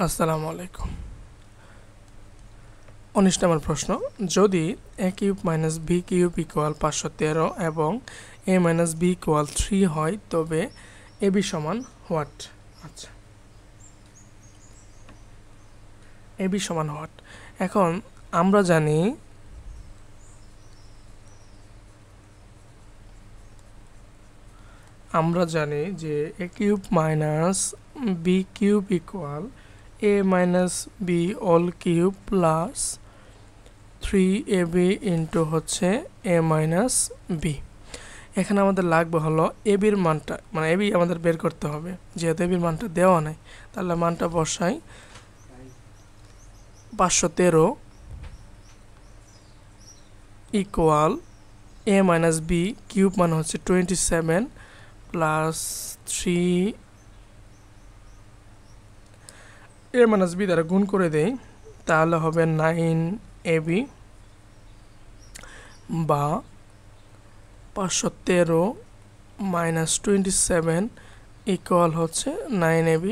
আসসালামু আলাইকুম। 19 নম্বর প্রশ্ন, যদি a cube minus b cube equal 513 এবং a মাইনাস b ইকুয়াল 3 হয় তবে ab সমান হোয়াট? আচ্ছা, ab সমান হোয়াট? এখন আমরা জানি যে a cube minus b cube equal a minus b all cube plus 3ab into হচ্ছে a মাইনাস b। এখানে আমাদের লাগবে হলো এবির মানটা, মানে এবি আমাদের বের করতে হবে। যেহেতু এবির মানটা দেওয়া নাই, তাহলে মানটা বসাই। 513 equal a minus b cube মানে হচ্ছে 27 প্লাস 3 a মাইনাস b দ্বারা গুণ করে দেই, তাহলে হবে 9ab বা 513 মাইনাস 27 ইকুয়াল হচ্ছে 9ab।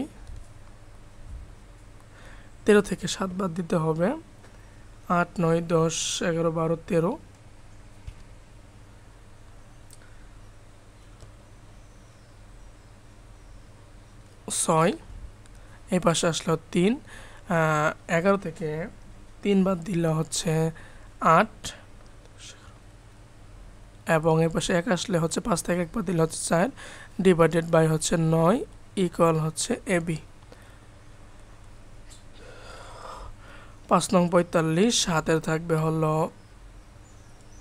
13 থেকে 7 বাদ দিতে হবে, 8 9 10 11 12 13, 6 এই পাশে আসলে 3, 11 থেকে 3 বাদ দিলে হচ্ছে 8 এবং এই পাশে 1 আসলে হচ্ছে 5 থেকে 1 বাদ দিলে হচ্ছে 4 ডিভাইডেড বাই হচ্ছে 9 ইকুয়াল হচ্ছে এবি। 5 নং 45, হাতের থাকবে হলো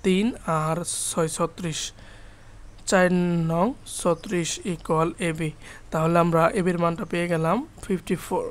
3 আর 6 36, 4 নং 36 ইকুয়াল এবি। তাহলে আমরা এবির মানটা পেয়ে গেলাম 54।